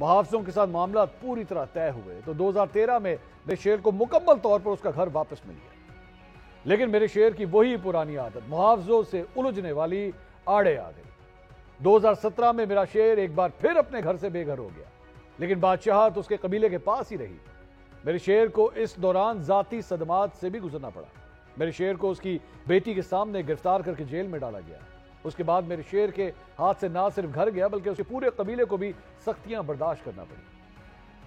محافظوں کے ساتھ معاملات پوری طرح طے ہوئے تو 2013 میں میرے شیر کو مکمل طور پر اس کا گھر واپس مل گیا، لیکن میرے شیر کی وہی پرانی عادت محافظوں سے الجھنے والی آڑے آ گئی۔ 2017 میں میرا شیر ایک بار پھر اپنے گھر سے بے گھر ہو گیا، لیکن بادشاہت اس کے قبیلے کے پاس ہی رہی۔ میرے شیر کو اس دوران ذاتی صدمات سے بھی گزرنا پڑا۔ میرے شیر کو اس کی بیٹی کے سامنے گرفتار کر کے جیل میں ڈالا گیا۔ اس کے بعد میرے شیر کے ہاتھ سے نہ صرف گھر گیا بلکہ اس کے پورے قبیلے کو بھی سختیاں برداشت کرنا پڑی۔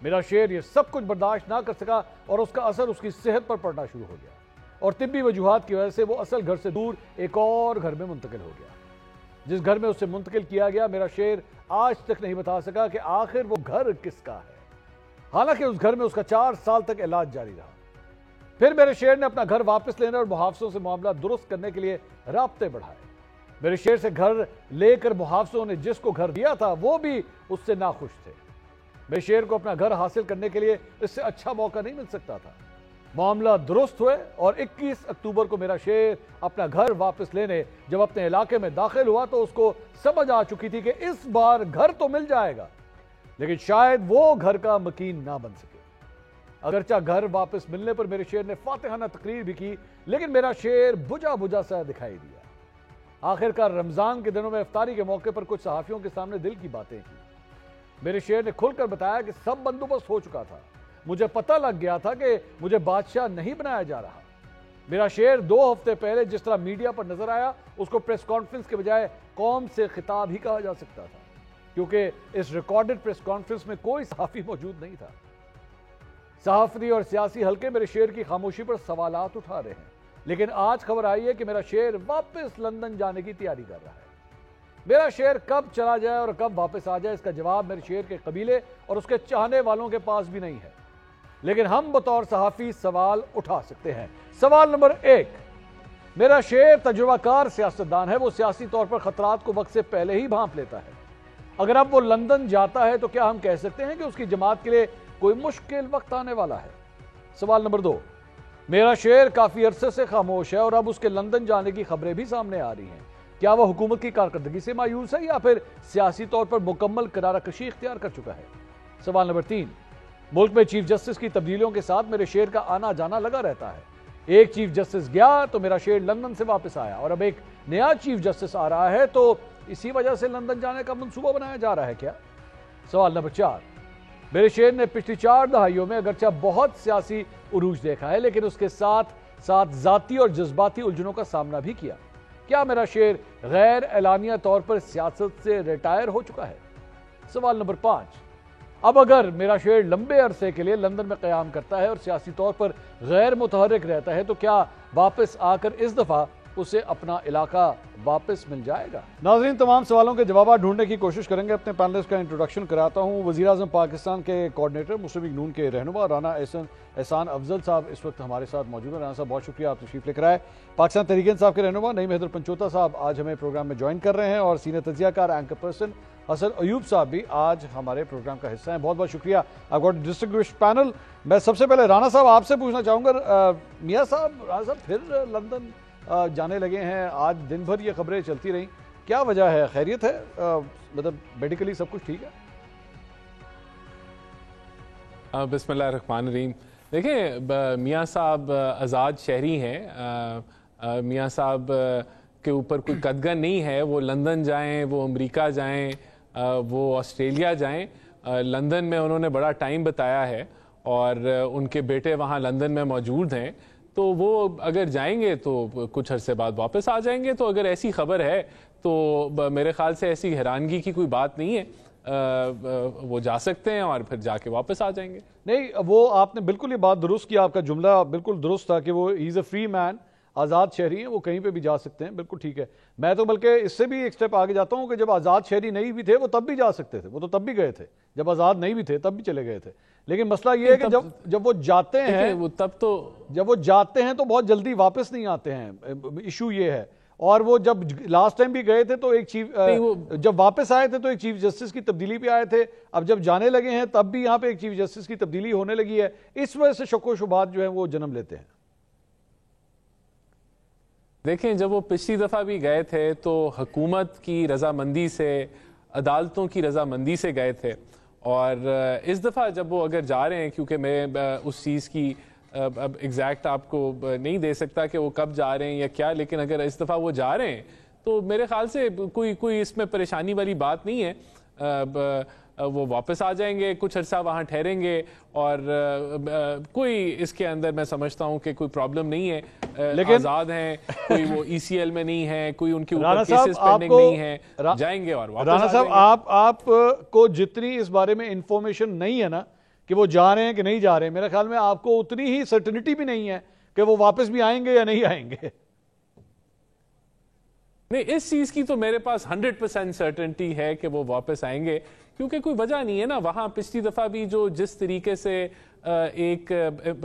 میرا شیر یہ سب کچھ برداشت نہ کر سکا اور اس کا اثر اس کی صحت پر پڑنا شروع ہو گیا، اور طبی وجوہات کی وجہ سے وہ اصل گھر سے دور ایک اور گھر میں منتقل ہو گیا۔ جس گھر میں اسے منتقل کیا گیا میرا شیر آج تک نہیں بتا سکا کہ آخر وہ گھر کس کا ہے، حالانکہ اس گھر میں اس کا 4 سال تک علاج جاری رہا۔ پھر میرے شیر نے اپنا گھر واپس لینے اور محافظوں سے معاملات درست کرنے کے لیے رابطے بڑھائے۔ میرے شیر سے گھر لے کر محافظوں نے جس کو گھر دیا تھا وہ بھی اس سے ناخوش تھے۔ میرے شیر کو اپنا گھر حاصل کرنے کے لیے اس سے اچھا موقع نہیں مل سکتا تھا۔ معاملہ درست ہوئے اور 21 اکتوبر کو میرا شیر اپنا گھر واپس لینے جب اپنے علاقے میں داخل ہوا تو اس کو سمجھ آ چکی تھی کہ اس بار گھر تو مل جائے گا، لیکن شاید وہ گھر کا مکین نہ بن سکے۔ اگرچہ گھر واپس ملنے پر میرے شیر نے فاتحانہ تقریر بھی کی، لیکن میرا شیر بجھا بجھا سا دکھائی دیا۔ آخر کار رمضان کے دنوں میں افطاری کے موقع پر کچھ صحافیوں کے سامنے دل کی باتیں کی۔ میرے شیر نے کھل کر بتایا کہ سب بندوبست ہو چکا تھا، مجھے پتہ لگ گیا تھا کہ مجھے بادشاہ نہیں بنایا جا رہا۔ میرا شیر 2 ہفتے پہلے جس طرح میڈیا پر نظر آیا اس کو پریس کانفرنس کے بجائے قوم سے خطاب ہی کہا جا سکتا تھا، کیونکہ اس ریکارڈڈ پریس کانفرنس میں کوئی صحافی موجود نہیں تھا۔ صحافتی اور سیاسی حلقے میرے شیر کی خاموشی پر سوالات اٹھا رہے ہیں، لیکن آج خبر آئی ہے کہ میرا شیر واپس لندن جانے کی تیاری کر رہا ہے۔ میرا شیر کب چلا جائے اور کب واپس آ جائے اس کا جواب میرے شیر کے قبیلے اور اس کے چاہنے والوں کے پاس بھی نہیں ہے، لیکن ہم بطور صحافی سوال اٹھا سکتے ہیں۔ سوال نمبر 1، میرا شیر تجربہ کار سیاستدان ہے، وہ سیاسی طور پر خطرات کو وقت سے پہلے ہی بھانپ لیتا ہے۔ اگر اب وہ لندن جاتا ہے تو کیا ہم کہہ سکتے ہیں کہ اس کی جماعت کے لیے کوئی مشکل وقت آنے والا ہے؟ سوال نمبر 2، میرا شیر کافی عرصے سے خاموش ہے اور اب اس کے لندن جانے کی خبریں بھی سامنے آ رہی ہیں، کیا وہ حکومت کی کارکردگی سے مایوس ہے یا پھر سیاسی طور پر مکمل قرارہ کشی اختیار کر چکا ہے؟ سوال نمبر 3، ملک میں چیف جسٹس کی تبدیلیوں کے ساتھ میرے شیر کا آنا جانا لگا رہتا ہے۔ ایک چیف جسٹس گیا تو میرا شیر لندن سے واپس آیا اور اب ایک نیا چیف جسٹس آ رہا ہے، تو اسی وجہ سے لندن جانے کا منصوبہ بنایا جا رہا ہے کیا؟ سوال نمبر 4، میرے شیر نے پچھلی 4 دہائیوں میں اگرچہ بہت سیاسی عروج دیکھا ہے لیکن اس کے ساتھ ساتھ ذاتی اور جذباتی الجھنوں کا سامنا بھی کیا، کیا میرا شیر غیر اعلانیہ طور پر سیاست سے ریٹائر ہو چکا ہے؟ سوال نمبر 5، اب اگر میرا شیر لمبے عرصے کے لیے لندن میں قیام کرتا ہے اور سیاسی طور پر غیر متحرک رہتا ہے تو کیا واپس آ کر اس دفعہ اسے اپنا علاقہ واپس مل جائے گا؟ ناظرین، تمام سوالوں کے جوابات ڈھونڈنے کی کوشش کریں گے۔ اپنے پینلسٹ کا انٹروڈکشن کراتا ہوں۔ وزیر اعظم پاکستان کے کوارڈینیٹر مسلم لیگ نون کے رہنما رانا احسان افضل صاحب اس وقت ہمارے ساتھ موجود ہیں۔ رانا صاحب بہت شکریہ، آپ تشریف لے کر آئے۔ پاکستان تحریک انصاف کے رہنما نعیم حیدر پنچوتا صاحب آج ہمیں پروگرام میں جوائن کر رہے ہیں، اور سینئر تجزیہ کار اینکر پرسن حسن ایوب صاحب بھی آج ہمارے پروگرام کا حصہ ہیں۔ بہت بہت شکریہ۔ I've got a distinguished panel۔ میں سب سے پہلے رانا صاحب آپ سے پوچھنا چاہوں گا، میاں صاحب، رانا صاحب پھر لندن جانے لگے ہیں، آج دن بھر یہ خبریں چلتی رہیں، کیا وجہ ہے؟ خیریت ہے؟ مطلب میڈیکلی سب کچھ ٹھیک ہے؟ بسم اللہ الرحمن الرحیم۔ دیکھیں، میاں صاحب آزاد شہری ہیں، میاں صاحب کے اوپر کوئی قدغن نہیں ہے، وہ لندن جائیں، وہ امریکہ جائیں، وہ آسٹریلیا جائیں۔ لندن میں انہوں نے بڑا ٹائم بتایا ہے اور ان کے بیٹے وہاں لندن میں موجود ہیں، تو وہ اگر جائیں گے تو کچھ عرصے بعد واپس آ جائیں گے۔ تو اگر ایسی خبر ہے تو میرے خیال سے ایسی حیرانگی کی کوئی بات نہیں ہے، وہ جا سکتے ہیں اور پھر جا کے واپس آ جائیں گے۔ نہیں، وہ آپ نے بالکل یہ بات درست کی، آپ کا جملہ بالکل درست تھا کہ وہ از اے فری مین، آزاد شہری ہیں، وہ کہیں پہ بھی جا سکتے ہیں، بالکل ٹھیک ہے۔ میں تو بلکہ اس سے بھی ایک سٹیپ آگے جاتا ہوں کہ جب آزاد شہری نہیں بھی تھے وہ تب بھی جا سکتے تھے، وہ تو تب بھی گئے تھے، جب آزاد نہیں بھی تھے تب بھی چلے گئے تھے۔ لیکن مسئلہ یہ ہے کہ جب وہ جاتے ہیں، جب وہ جاتے ہیں تو بہت جلدی واپس نہیں آتے ہیں، ایشو یہ ہے۔ اور وہ جب لاسٹ ٹائم بھی گئے تھے تو ایک چیف، جب واپس آئے تھے تو ایک چیف جسٹس کی تبدیلی پہ آئے تھے، اب جب جانے لگے ہیں تب بھی یہاں پہ ایک چیف جسٹس کی تبدیلی ہونے لگی ہے، اس وجہ سے شک و شبہات جو ہیں وہ جنم لیتے ہیں۔ دیکھیں، جب وہ پچھلی دفعہ بھی گئے تھے تو حکومت کی رضامندی سے، عدالتوں کی رضامندی سے گئے تھے، اور اس دفعہ جب وہ اگر جا رہے ہیں، کیونکہ میں اس چیز کی اب ایگزیکٹ آپ کو نہیں دے سکتا کہ وہ کب جا رہے ہیں یا کیا، لیکن اگر اس دفعہ وہ جا رہے ہیں تو میرے خیال سے کوئی اس میں پریشانی والی بات نہیں ہے. وہ واپس آ جائیں گے، کچھ عرصہ وہاں ٹھہریں گے، اور کوئی اس کے اندر میں سمجھتا ہوں کہ کوئی پرابلم نہیں ہے. لیکن آزاد ہیں، کوئی وہ ای سی ایل میں نہیں ہے، کوئی ان کے اوپر کیسز پینڈنگ نہیں ہے، جائیں گے اور واپس آ جائیں گے. رانا صاحب آپ کو جتنی اس بارے میں انفارمیشن نہیں ہے نا کہ وہ جا رہے ہیں کہ نہیں جا رہے ہیں، میرے خیال میں آپ کو اتنی ہی سرٹنٹی بھی نہیں ہے کہ وہ واپس بھی آئیں گے یا نہیں آئیں گے. نہیں، اس چیز کی تو میرے پاس 100% سرٹنٹی ہے کہ وہ واپس آئیں گے، کیونکہ کوئی وجہ نہیں ہے نا. وہاں پچھلی دفعہ بھی جس طریقے سے ایک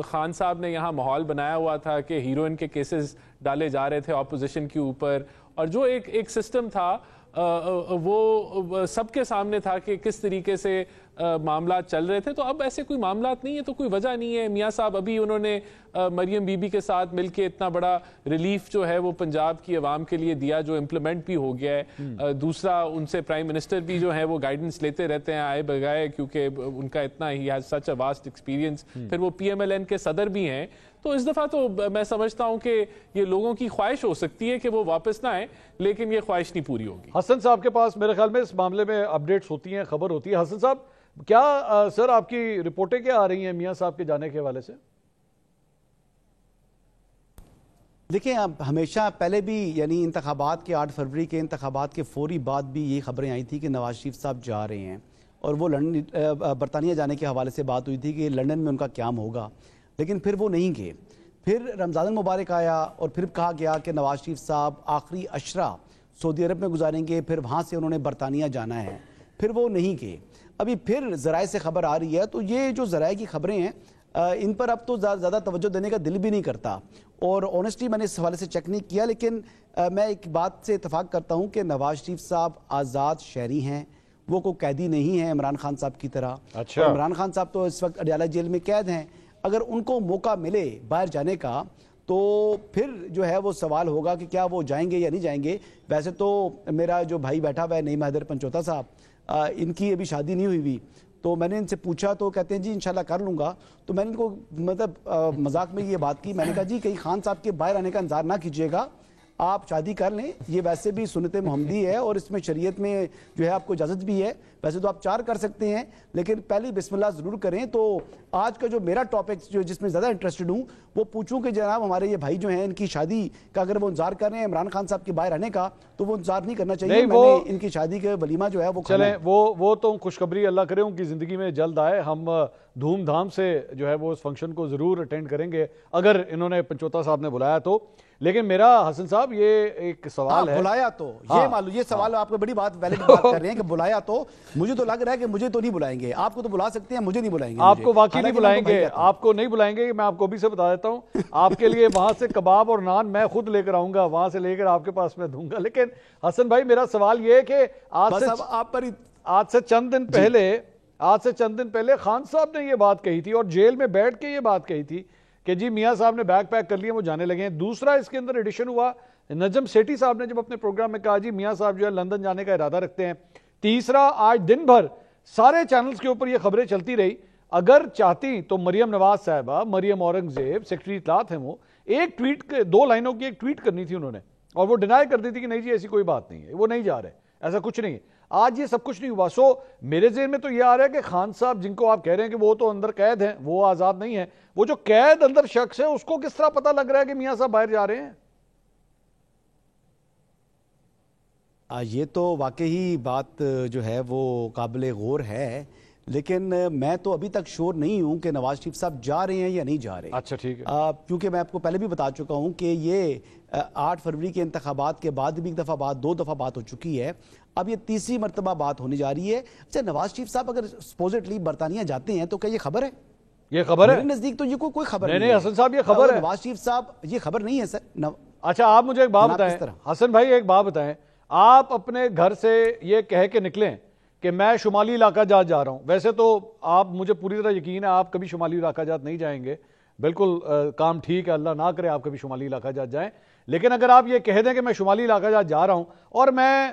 خان صاحب نے یہاں ماحول بنایا ہوا تھا کہ ہیروئن کے کیسز ڈالے جا رہے تھے اپوزیشن کے اوپر، اور جو ایک سسٹم تھا وہ سب کے سامنے تھا کہ کس طریقے سے معاملات چل رہے تھے. تو اب ایسے کوئی معاملات نہیں ہے، تو کوئی وجہ نہیں ہے. میاں صاحب ابھی انہوں نے مریم بی بی کے ساتھ مل کے اتنا بڑا ریلیف جو ہے وہ پنجاب کی عوام کے لیے دیا، جو امپلیمنٹ بھی ہو گیا ہے. دوسرا، ان سے پرائم منسٹر بھی جو ہے وہ گائیڈنس لیتے رہتے ہیں آئے بگائے، کیونکہ ان کا اتنا he has such a vast experience. پھر وہ پی ایم ایل این کے صدر بھی ہیں. تو اس دفعہ تو میں سمجھتا ہوں کہ یہ لوگوں کی خواہش ہو سکتی ہے کہ وہ واپس نہ آئیں، لیکن یہ خواہش نہیں پوری ہوگی. حسن صاحب کے پاس میرے خیال میں اس معاملے میں اپڈیٹس ہوتی ہیں، خبر ہوتی ہے. حسن صاحب، کیا سر آپ کی رپورٹیں کیا آ رہی ہیں میاں صاحب کے جانے کے حوالے سے؟ دیکھیں، اب ہمیشہ پہلے بھی یعنی انتخابات کے 8 فروری کے انتخابات کے فوری بعد بھی یہ خبریں آئی تھی کہ نواز شریف صاحب جا رہے ہیں، اور وہ برطانیہ جانے کے حوالے سے بات ہوئی تھی کہ لندن میں ان کا قیام ہوگا، لیکن پھر وہ نہیں گئے. پھر رمضان المبارک آیا اور پھر کہا گیا کہ نواز شریف صاحب آخری عشرہ سعودی عرب میں گزاریں گے، پھر وہاں سے انہوں نے برطانیہ جانا ہے. پھر وہ نہیں گئے. ابھی پھر ذرائع سے خبر آ رہی ہے، تو یہ جو ذرائع کی خبریں ہیں ان پر اب تو زیادہ توجہ دینے کا دل بھی نہیں کرتا، اور آنیسٹلی میں نے اس حوالے سے چیک نہیں کیا. لیکن میں ایک بات سے اتفاق کرتا ہوں کہ نواز شریف صاحب آزاد شہری ہیں، وہ کوئی قیدی نہیں ہیں عمران خان صاحب کی طرح. اچھا. اور عمران خان صاحب تو اس وقت اڈیالہ جیل میں قید ہیں. اگر ان کو موقع ملے باہر جانے کا تو پھر جو ہے وہ سوال ہوگا کہ کیا وہ جائیں گے یا نہیں جائیں گے. ویسے تو میرا جو بھائی بیٹھا ہوا ہے نعیم حیدر پنچوتا صاحب، ان کی ابھی شادی نہیں ہوئی، تو میں نے ان سے پوچھا تو کہتے ہیں جی انشاءاللہ کر لوں گا. تو میں نے ان کو مطلب مذاق میں یہ بات کی، میں نے کہا جی کہیں خان صاحب کے باہر آنے کا انتظار نہ کیجیے گا، آپ شادی کر لیں. یہ ویسے بھی سنت محمدی ہے اور اس میں شریعت میں جو ہے آپ کو اجازت بھی ہے. ویسے تو آپ 4 کر سکتے ہیں، لیکن پہلی بسم اللہ ضرور کریں. تو آج کا جو میرا ٹاپک جو جس میں زیادہ انٹرسٹڈ ہوں وہ پوچھوں کہ جناب ہمارے یہ بھائی جو ہیں ان کی شادی کا اگر وہ انتظار کر رہے ہیں عمران خان صاحب کے باہر آنے کا، تو وہ انتظار نہیں کرنا چاہیے. میں نے ان کی شادی کے ولیمہ جو ہے وہ چلیں، وہ تو خوشخبری اللہ کرے ان کی زندگی میں جلد آئے. ہم دھوم دھام سے جو ہے وہ اس فنکشن کو ضرور اٹینڈ کریں گے اگر انہوں نے پنچوتا صاحب نے بلایا تو. لیکن میرا حسن صاحب یہ ایک سوال ہے، بلایا تو یہ معلوم، یہ سوال آپ کو بڑی بات ویلڈ بات کر رہے ہیں کہ بلایا تو مجھے تو لگ رہا ہے کہ مجھے تو نہیں بلائیں گے. آپ کو تو بلا سکتے ہیں، مجھے نہیں بلائیں گے. آپ کو واقعی نہیں بلائیں گے، آپ کو نہیں بلائیں گے. میں آپ کو بھی سے بتا دیتا ہوں، آپ کے لیے وہاں سے کباب اور نان میں خود لے کر آؤں گا، وہاں سے لے کر آپ کے پاس میں دوں گا. لیکن حسن بھائی میرا سوال یہ ہے کہ آج سے چند دن پہلے خان صاحب نے یہ بات کہی تھی اور جیل میں بیٹھ کے یہ بات کہی تھی کہ جی میاں صاحب نے بیگ پیک کر لیے، وہ جانے لگے ہیں. دوسرا اس کے اندر ایڈیشن ہوا، نجم سیٹھی صاحب نے جب اپنے پروگرام میں کہا جی میاں صاحب جو ہے لندن جانے کا ارادہ رکھتے ہیں. تیسرا، آج دن بھر سارے چینلز کے اوپر یہ خبریں چلتی رہی. اگر چاہتی تو مریم نواز صاحبہ، مریم اورنگزیب سیکرٹری اطلاعات ہیں، وہ ایک ٹویٹ 2 لائنوں کی ایک ٹویٹ کرنی تھی انہوں نے، اور وہ ڈینائی کر دی تھی کہ نہیں جی ایسی کوئی بات نہیں ہے، وہ نہیں جا رہے، ایسا کچھ نہیں ہے. آج یہ سب کچھ نہیں ہوا. سو میرے ذہن میں تو یہ آ رہا ہے کہ خان صاحب جن کو آپ کہہ رہے ہیں کہ وہ تو اندر قید ہیں، وہ آزاد نہیں ہیں، وہ جو قید اندر شخص ہے اس کو کس طرح پتہ لگ رہا ہے کہ میاں صاحب باہر جا رہے ہیں؟ یہ تو واقعی بات جو ہے وہ قابل غور ہے، لیکن میں تو ابھی تک شور نہیں ہوں کہ نواز شریف صاحب جا رہے ہیں یا نہیں جا رہے. اچھا ٹھیک ہے. کیونکہ میں آپ کو پہلے بھی بتا چکا ہوں کہ یہ 8 فروری کے انتخابات کے بعد بھی 2 دفعہ بات ہو چکی ہے. اب یہ 3ری مرتبہ بات ہونے جا رہی ہے. اچھا، نواز شریف صاحب اگر سپوزٹلی برطانیہ جاتے ہیں تو کیا یہ خبر ہے؟ یہ خبر ہے میرے نزدیک تو یہ کوئی خبر نہیں. حسن صاحب یہ خبر ہے. نواز شریف صاحب یہ خبر نہیں ہے سر. اچھا آپ مجھے ایک بات بتائیں حسن بھائی، ایک بات بتائیں، آپ اپنے گھر سے یہ کہہ کے نکلیں کہ میں شمالی علاقہ جات جا رہا ہوں. ویسے تو آپ مجھے پوری طرح یقین ہے آپ کبھی شمالی علاقہ جات نہیں جائیں گے، بالکل کام ٹھیک ہے، اللہ نہ کرے آپ کبھی شمالی علاقہ جات جائیں. لیکن اگر آپ یہ کہہ دیں کہ میں شمالی علاقہ جات جا رہا ہوں اور میں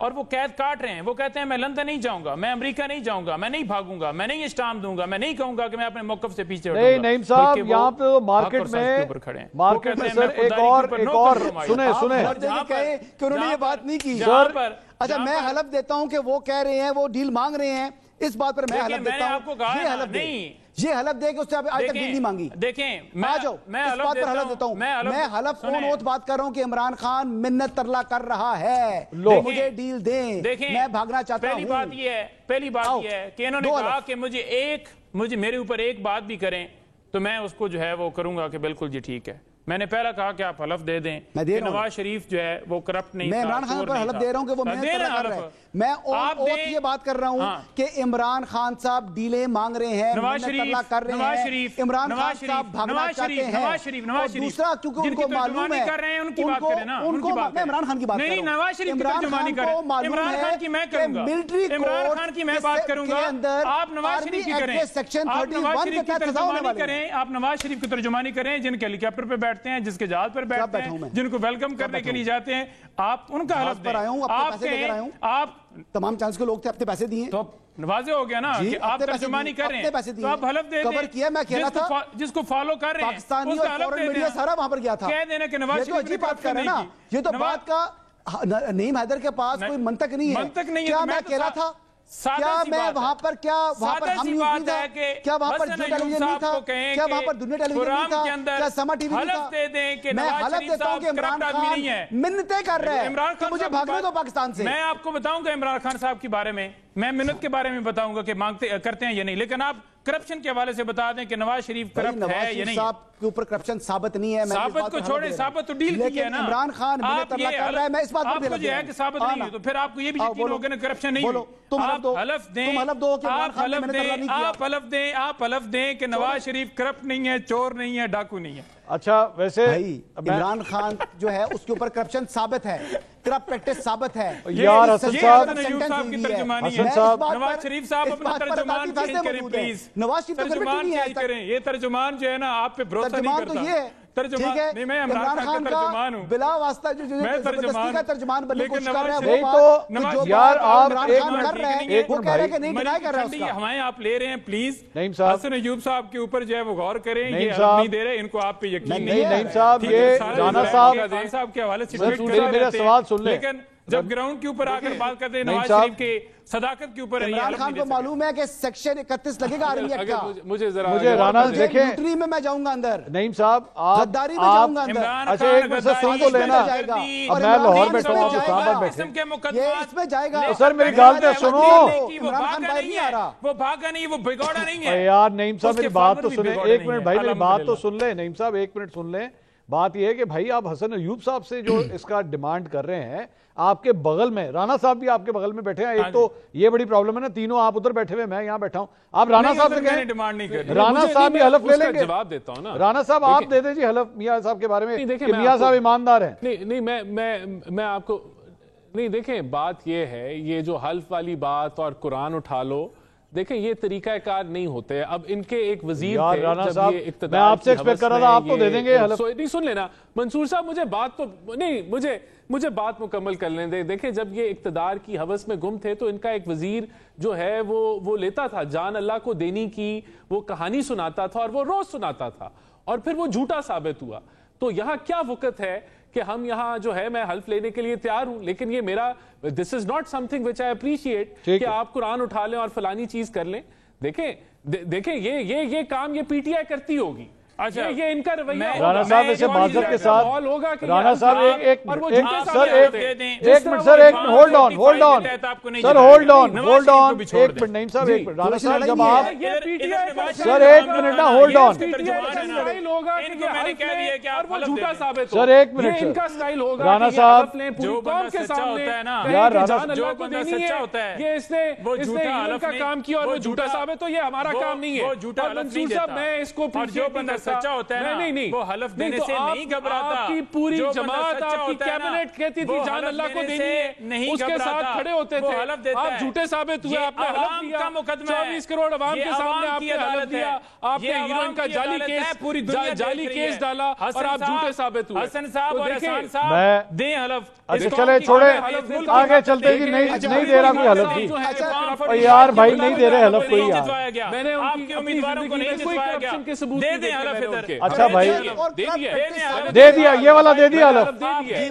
اور وہ قید کاٹ رہے ہیں. وہ کہتے ہیں میں لندن نہیں جاؤں گا, میں امریکہ نہیں جاؤں گا, میں نہیں بھاگوں گا, میں نہیں اسٹامپ دوں گا, میں نہیں کہوں گا کہ میں اپنے موقف سے پیچھے ہٹوں گا. نہیں نعیم صاحب, یہاں پہ مارکیٹ میں سر ایک اور سنیں کہ انہوں نے یہ بات نہیں کی. اچھا میں حلف دیتا ہوں کہ وہ کہہ رہے ہیں وہ ڈیل مانگ رہے ہیں, اس بات پر میں حلف دیتا ہوں, یہ حلف دے کہ اس سے آج تک ڈیل نہیں مانگی. دیکھیں آ جاؤ, اس بات پر حلف دیتا ہوں. میں حلف اون اوتھ بات کر رہا ہوں کہ عمران خان منت ترلا کر رہا ہے, مجھے ڈیل دیں, میں بھاگنا چاہتا ہوں. پہلی بات یہ ہے کہ انہوں نے کہا کہ مجھے میرے اوپر ایک بات بھی کریں تو میں اس کو جو ہے وہ کروں گا کہ بالکل جی ٹھیک ہے. میں نے پہلا کہا کہ آپ حلف دے دیں کہ نواز شریف جو ہے وہ کرپٹ نہیں تھا. میں عمران خان پر حلف دے رہا ہوں کہ وہ منت ترلا کر رہا ہے. میں یہ بات کر رہا ہوں کہ عمران خان صاحب ڈیلیں مانگ رہے ہیں, منت ترلا کر رہے ہیں, عمران خان صاحب بھاگنا چاہتے ہیں. اور دوسرا کیونکہ ان کو معلوم ہے, ان کو میں عمران خان کی بات کر رہا ہوں, عمران خان کو معلوم ہے کہ ملٹری کوڈ کے اندر آرمی ایکٹ کے سیکشن 31 کے تحت سزا ہونے والی ہے. آپ نواز شریف کی ترجمانی کریں جن کے ہیلی کاپٹر پہ بیٹھتے ہیں, جس کے جہاز پر بیٹھتے ہیں, جن کو ویلکم کرنے کے لیے جاتے ہیں, آپ ان کا حلف دیں. آپ تمام چانس کے لوگ تھے, اپنے پیسے دیے تو واضح ہو گیا نا کہ آپ ترجمانی کر رہے ہیں, تو آپ حلف دے دیں جس کو فالو کر رہے ہیں. پاکستانی اور فورن میڈیا سارا وہاں پر گیا تھا. کہہ دینا کہ نواز شریف عجیب بات کر رہے ہیں نا, یہ تو بات کا نعیم حیدر کے پاس کوئی منطق نہیں ہے. کیا میں اکیلا تھا, کیا میں وہاں پر, کیا وہاں پر ہم نیوز نہیں تھا, کیا وہاں پر جیو ٹیلی ویژن نہیں تھا, کیا وہاں پر دنیا ٹیلی ویژن نہیں تھا, کیا سما ٹی وی نہیں تھا. میں حلف دیتا ہوں کہ عمران خان منتیں کر رہے ہیں کہ مجھے بھاگنے دو پاکستان سے. میں آپ کو بتاؤں گا عمران خان صاحب کے بارے میں, میں منت کے بارے میں بتاؤں گا کہ مانگتے کرتے ہیں یا نہیں, لیکن آپ کرپشن کے حوالے سے بتا دیں کہ نواز شریف کرپٹ ہے یا نہیں. صاحب کے اوپر کرپشن ثابت نہیں ہے, ثابت کو چھوڑیں, ثابت تو ڈیل کی ہے نا. عمران خان منت ترلا کر رہا ہے, میں اس بات پر آپ کو یہ ہے کہ ثابت نہیں ہے تو پھر آپ کو یہ بھی یقین ہوگا نا کرپشن نہیں ہے. آپ حلف دیں, آپ حلف دیں کہ نواز شریف کرپٹ نہیں ہے, چور نہیں ہے, ڈاکو نہیں ہے. اچھا ویسے عمران خان جو ہے اس کے اوپر کرپشن ثابت ہے, کرپٹ پریکٹس ثابت ہے. یار حسن صاحب کی ترجمانی ہے, نواز شریف صاحب اپنا ترجمان چینج کریں پلیز. نواز شریف ترجمان چینج کریں, یہ ترجمان جو ہے نا آپ پہ بھروسہ نہیں کرتا. ٹھیک ہے, میں عمران خان کا ترجمان ہوں, بلا واسطہ جو زبردستی کا ترجمان بننے کی کوشش کر رہا ہے, نہیں تو یار آپ ایک منٹ کر رہے ہیں, وہ کہہ رہے ہیں کہ نہیں ڈینائی کر رہا ہے اس کا. ہمیں آپ لے رہے ہیں پلیز. نعیم صاحب, حسن ایوب صاحب کے اوپر جو ہے وہ غور کریں, یہ حلف نہیں دے رہے, ان کو آپ پہ یقین نہیں ہے. نعیم صاحب یہ رانا صاحب کے حوالے سے میرا سوال سن لیں, لیکن جب گراؤنڈ کے اوپر آ کر بات کرتے ہیں نواز شریف کے صداقت کے اوپر, عمران خان کو معلوم ہے کہ سیکشن 31 لگے گا آرمی ایکٹ کا. مجھے رانا دیکھیں, لوٹری میں جاؤں گا اندر, نعیم صاحب آپ غداری میں جاؤں گا اندر. اچھا ایک منٹ سے سن تو لینا, اب میں لاہور بیٹھا ہوں, آپ اسلام آباد بیٹھے, یہ اس میں جائے گا. سر میری گال پہ سنو, عمران خان باہر نہیں آ رہا, وہ بھاگا نہیں, وہ بگوڑا نہیں ہے. یار نعیم صاحب میری بات تو سنیں, ایک منٹ بھائی میری بات تو سن لیں. نعیم صاحب ایک منٹ سن لیں. بات یہ ہے کہ بھائی آپ حسن ایوب صاحب سے جو اس کا ڈیمانڈ کر رہے ہیں, آپ کے بغل میں رانا صاحب بھی آپ کے بغل میں بیٹھے ہیں. ایک تو یہ بڑی پرابلم ہے نا, تینوں آپ ادھر بیٹھے ہوئے, میں یہاں بیٹھا ہوں. آپ رانا صاحب سے کہیں, ڈیمانڈ نہیں کر, رانا صاحب بھی حلف لے لیں گے. جواب دیتا ہوں نا, رانا صاحب آپ دے دیں جی حلف میاں صاحب کے بارے میں کہ میاں صاحب ایماندار ہیں. نہیں میں آپ کو نہیں, دیکھیں بات یہ ہے, یہ جو حلف والی بات اور قرآن اٹھا لو, دیکھیں یہ طریقہ کار نہیں ہوتے. اب ان کے ایک وزیر تھے جب یہ اقتدار, میں آپ سے ایکسپیکٹ کر رہا تھا آپ تو دے دیں گے حلف. نہیں سن لینا منصور صاحب, مجھے بات تو نہیں, مجھے بات مکمل کر لیں دیں. دیکھیں جب یہ اقتدار کی حوث میں گم تھے تو ان کا ایک وزیر جو ہے وہ لیتا تھا جان اللہ کو دینی کی, وہ کہانی سناتا تھا اور وہ روز سناتا تھا, اور پھر وہ جھوٹا ثابت ہوا. تو یہاں کیا وقت ہے کہ ہم یہاں جو ہے, میں حلف لینے کے لیے تیار ہوں, لیکن یہ میرا this is not something which I appreciate کہ آپ قرآن اٹھا لیں اور فلانی چیز کر لیں. دیکھیں یہ کام یہ پی ٹی آئی کرتی ہوگی, یہ ان کا رویہ رانا صاحب ایسے معذرت کے ساتھ, رانا صاحب ایک منٹ سر, ایک منٹ ہولڈ آن ایک منٹ. نعیم صاحب ایک منٹ, رانا صاحب جب آپ سر ایک منٹ نا, ہولڈ آن سر, ایک منٹ سر, رانا صاحب جو بندہ سچا ہوتا ہے نا, یار جو بندہ سچا ہوتا ہے, یہ اس نے کا کام کیا اور وہ جھوٹا ثابت ہو, یہ ہمارا کام نہیں ہے. وہ جھوٹا حلف نہیں دیتا, میں اس کو اور جو بندہ سچا ہوتا ہے نا وہ حلف دینے سے نہیں گھبراتا. آپ کی پوری جماعت آپ کی کیبنٹ کہتی تھی جان اللہ کو دینی ہے, اس کے ساتھ کھڑے ہوتے تھے, آپ جھوٹے ثابت ہوئے, آپ نے حلف دیا 24 کروڑ عوام کے سامنے آپ نے حلف دیا, آپ نے ہیروئن کا جعلی کیس ڈالا اور آپ جھوٹے ثابت ہوئے. حسن صاحب اور احسان صاحب دیں حلف. چلے چھوڑے آگے چلتے جی, نہیں دے رہا کوئی حلف جی یار بھائی, نہیں دے رہے حلف کوئی یار. میں نے آپ کے امیدواروں کو نہیں جتوایا گیا, دے دیں حلف ادھر. اچھا بھائی دے دیا, یہ والا دے دیا حلف.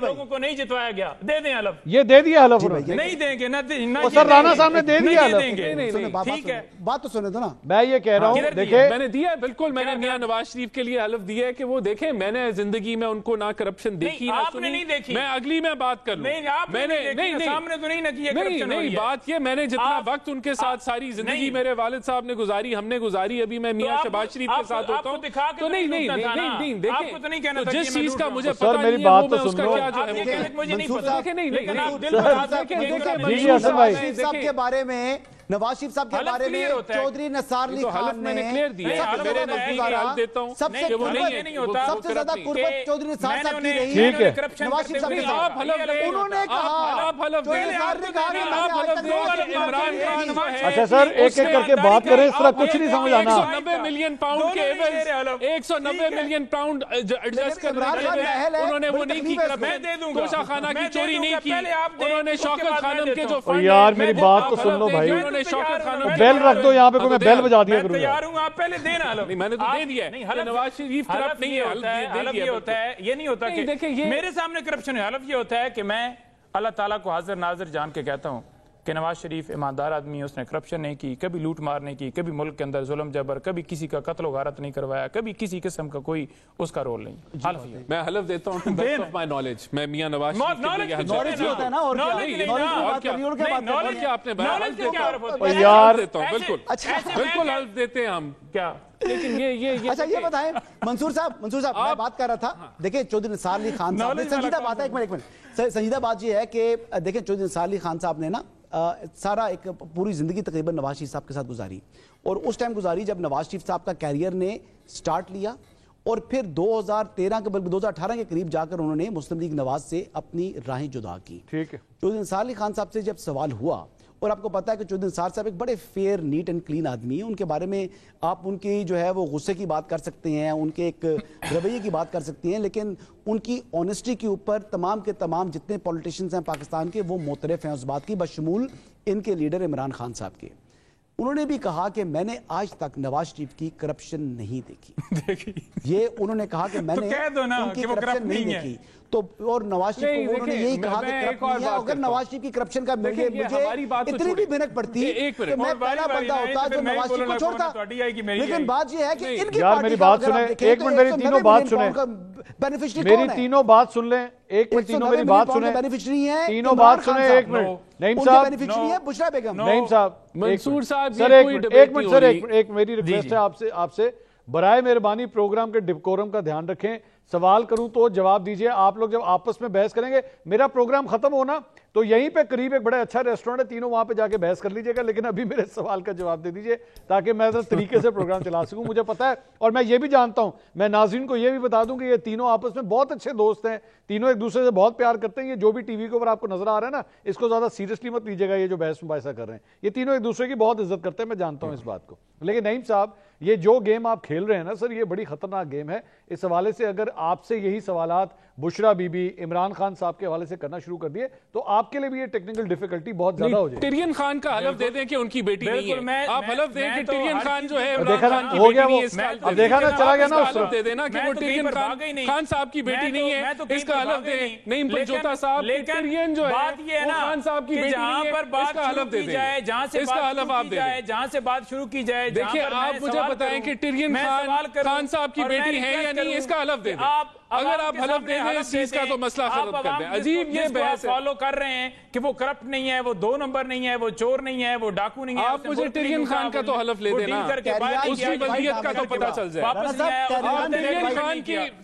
لوگوں کو نہیں جتوایا گیا, دے دیں حلف. یہ دے دیا حلف نہیں دیں گے نہ سر, رانا صاحب نے دے دیا حلف. ٹھیک ہے بات تو سنے دو نا. میں یہ کہہ رہا ہوں دیکھیں میں نے دیا بالکل, میں نے میاں نواز شریف کے لیے حلف دیا ہے کہ وہ دیکھیں میں نے زندگی میں ان کو نہ کرپشن دیکھی نہ سنی. میں اگلی میں بات کر لوں, میں نے نہیں بات یہ, میں نے جتنا وقت ان کے ساتھ ساری زندگی میرے والد صاحب نے گزاری, ہم نے گزاری, ابھی میں میاں شہباز شریف کے ساتھ ہوتا ہوں تو نہیں دیکھیں جس چیز کا مجھے پتا نہیں ہے وہ میں اس کا کیا جو ہے مجھے نہیں پتا. صاحب کے بارے میں, نواز شریف صاحب کے بارے میں چودھری نصار علی خان نے سب سے زیادہ قربت چودھری نصار صاحب کی رہی ہے نواز شریف صاحب کے ساتھ. انہوں نے کہا اچھا سر ایک ایک کر کے بات کریں, اس طرح کچھ نہیں سمجھ آنا. 190 ملین پاؤنڈ کے ایوز 190 ملین پاؤنڈ ایڈجسٹ کرنے کے لیے انہوں نے وہ نہیں کی, توشہ خانہ کی چوری نہیں کی, انہوں نے شوکت خانم کے جو فنڈ, یار میری بات تو سن لو بھائی, بیل رکھ دو یہاں پہ, کوئی میں بیل بجا دیا کروں. تیار ہوں, آپ پہلے دینا حلف. میں نے تو دے دیا ہے. نواز شریف کرپٹ نہیں ہے, حلف یہ ہوتا ہے, یہ نہیں ہوتا کہ میرے سامنے کرپشن ہے. حلف یہ ہوتا ہے کہ میں اللہ تعالیٰ کو حاضر ناظر جان کے کہتا ہوں کہ نواز شریف ایماندار آدمی ہے, اس نے کرپشن نہیں کی, کبھی لوٹ مار نہیں کی, کبھی ملک کے اندر ظلم جبر, کبھی کسی کا قتل و غارت نہیں کروایا, کبھی کسی قسم کا کوئی اس کا رول نہیں. میں حلف دیتا ہوں بیسٹ آف مائی نالج, میں میاں نواز شریف کے لیے نالج ہوتا ہے نا, اور کیا آپ نے بالکل حلف دیتے ہیں ہم کیا. لیکن یہ اچھا یہ بتائیں منصور صاحب میں بات کر رہا تھا. دیکھیں چودھری نصار علی خان صاحب نے, سنجیدہ بات ہے, ایک منٹ سنجیدہ بات یہ ہے کہ دیکھیں چودھری نصار علی خان صاحب نے نا سارا ایک پوری زندگی تقریباً نواز شریف صاحب کے ساتھ گزاری, اور اس ٹائم گزاری جب نواز شریف صاحب کا کیریئر نے سٹارٹ لیا, اور پھر 2013 کے بلکہ 2018 کے قریب جا کر انہوں نے مسلم لیگ نواز سے اپنی راہیں جدا کی. ٹھیک ہے, چودھری نصار علی خان صاحب سے جب سوال ہوا, اور آپ کو پتا ہے کہ چودھری نصار صاحب ایک بڑے فیئر نیٹ اینڈ کلین آدمی ہیں, ان کے بارے میں آپ ان کی جو ہے وہ غصے کی بات کر سکتے ہیں, ان کے ایک رویے کی بات کر سکتے ہیں, لیکن ان کی آنیسٹی کے اوپر تمام کے تمام جتنے پولیٹیشنز ہیں پاکستان کے وہ معترف ہیں اس بات کی, بشمول ان کے لیڈر عمران خان صاحب کے. انہوں نے بھی کہا کہ میں نے آج تک نواز شریف کی کرپشن نہیں دیکھی. یہ انہوں نے کہا کہ میں نے ان کی کرپشن نہیں دیکھی. تو اور نواز شریف کو انہوں نے یہی کہا کہ کرپٹ نہیں ہے. اگر نواز شریف کی کرپشن کا مجھے اتنی بھی بھنک پڑتی تو میں پہلا بندہ ہوتا جو نواز شریف کو چھوڑتا. لیکن بات یہ ہے کہ ان کی یار میری بات سنیں, ایک منٹ میری تینوں بات سنیں, میری تینوں بات سن لیں, ایک منٹ تینوں میری بات سنیں, بینیفیشری ہیں تینوں بات سنیں, ایک منٹ نعیم صاحب, بینیفیشری ہے بشرا بیگم, نعیم صاحب, منصور صاحب, سر ایک منٹ سر, ایک میری ریکویسٹ ہے آپ سے, برائے مہربانی پروگرام کے ڈیکورم کا دھیان رکھیں. سوال کروں تو جواب دیجئے. آپ لوگ جب آپس میں بحث کریں گے, میرا پروگرام ختم ہونا تو یہیں پہ قریب ایک بڑا اچھا ریسٹورنٹ ہے, تینوں وہاں پہ جا کے بحث کر لیجئے گا, لیکن ابھی میرے سوال کا جواب دے دیجئے تاکہ میں طریقے سے پروگرام چلا سکوں. مجھے پتا ہے اور میں یہ بھی جانتا ہوں, میں ناظرین کو یہ بھی بتا دوں کہ یہ تینوں آپس میں بہت اچھے دوست ہیں, تینوں ایک دوسرے سے بہت پیار کرتے ہیں. یہ جو بھی ٹی وی کے اوپر آپ کو نظر آ رہا ہے نا, اس کو زیادہ سیریسلی مت لیجیے گا, یہ جو بحث مباحثہ کر رہے ہیں, یہ تینوں ایک دوسرے کی بہت عزت کرتے ہیں, میں جانتا ہوں اس بات کو. لیکن نعیم صاحب, یہ جو گیم آپ کھیل رہے ہیں نا سر, یہ بڑی خطرناک گیم ہے. اس حوالے سے اگر آپ سے یہی سوالات بشرا بی بی, عمران خان صاحب کے حوالے سے کرنا شروع کر دیے تو آپ کے لیے بھی یہ ٹیکنیکل ڈیفیکلٹی بہت زیادہ ہو جائے. ٹیرین خان کا حلف دے دیں کہ ان کی بیٹی نہیں ہے, آپ حلف دیں کہ ٹیرین خان جو ہے دیکھا نا ہو گیا, وہ اب دیکھا نا چلا گیا نا, اس حلف دے دینا کہ وہ ٹیرین خان صاحب کی بیٹی نہیں ہے, اس کا حلف دیں. نعیم پنجوتا صاحب, ٹیرین جو ہے وہ خان صاحب کی بیٹی نہیں ہے, اس کا حلف دے دیں, اس کا حلف آپ دے دیں. جہاں سے بات شروع کی جائے, دیکھیں آپ مجھے بتائیں کہ ٹیرین خان صاحب کی بیٹی ہے یا نہیں, اس کا حلف دے دیں. اگر آپ حلف دے دیں اس چیز کا تو مسئلہ ختم کر دیں. عجیب یہ بحث ہے. فالو کر رہے ہیں کہ وہ کرپٹ نہیں ہے, وہ 2 نمبر نہیں ہے, وہ چور نہیں ہے, وہ ڈاکو نہیں ہے. آپ مجھے ٹیرین خان کا تو حلف لے دینا, اس کی بلدیت کا تو پتہ چل جائے.